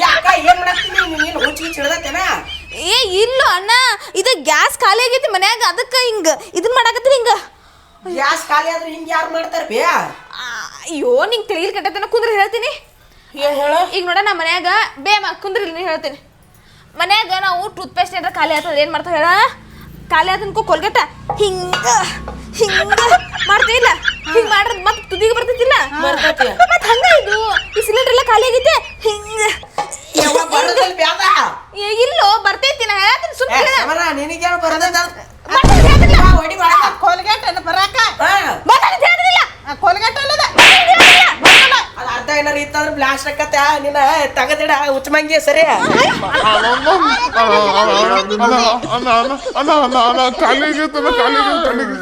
ಯಾಕ ಏನ್ ಮಾಡತ್ತೀನಿ ನೀನು ಹುಚ್ಚಿ ಚಿಡದತ್ತೇನ? ಏ ಇಲ್ಲ ಅಣ್ಣ, ಇದು ಗ್ಯಾಸ್ ಖಾಲಿ ಆಗೈತಿ ಮನ್ಯಾಗ, ಅದಕ್ಕೆ ಹಿಂಗ ಇದನ್ನ ಮಾಡಾಕತ್ತೀನಿ ಹಿಂಗ. ಗ್ಯಾಸ್ ಖಾಲಿ ಆದ್ರೆ ಹಿಂಗ ಯಾರು ಮಾಡ್ತಾರ ಬೇ? ಅಯ್ಯೋ ನಿಂಗೆ ತಿಳಿಲ್ ಕಟ್ಟತನ ಕುಂದ್ರ ಹೇಳ್ತೀನಿ. ಹೇಳು. ಈಗ ನೋಡ ನಮ್ಮ ಮನ್ಯಾಗ ಕುಂದ್ರಿ ನೀನು ಹೇಳ್ತೀನಿ. ಮನ್ಯಾಗ ನಾವು ಟೂತ್ ಪೇಸ್ಟ್ ಏನಾರ ಖಾಲಿ ಆತದ ಏನ್ ಮಾಡ್ತಾವ ಹೇಳ? ಖಾಲಿ ಆತನ್ಕೋ ಕೋಲ್ಗೇಟ ಹಿಂಗ ಹಿಂಗ ಮಾಡ್ತೀವಿಲ್ಲ, ಹಿಂಗ ಮಾಡ್ರದ್ ಮತ್ ತುದಿಗೆ ಬರ್ತೈತಿಲ್ಲ, ಮತ್ ಹಂಗ ಇದು ಈ ಸಿಲಿಂಡರ್ ಎಲ್ಲ ಖಾಲಿ ಆಗೈತೆ ಹಿಂಗ. ಇಲ್ಲೋ ಬರ್ತೈತಿ, ನಾ ಹೇಳತ್ತೀನಿ ಸುಮ್ಮನೆ. ನಿನಗೇನು ಬರೋದ ಕೋಲ್ಗೇಟ್ ಬರಾಕ ಕೋಲ್ಗೇಟ್ ಅಲ್ಲದ ಅದು ಅರ್ಧ ಏನಾರು ಇತ್ತಂದ್ರೆ ಬ್ಲಾಸ್ಟ್ ಆಕತ್ತ. ನಿನ್ನ ತಗದಿಡ ಉಚ್ಚಮಂಗಿ ಸರಿ. ಕಾಲಿಗೆ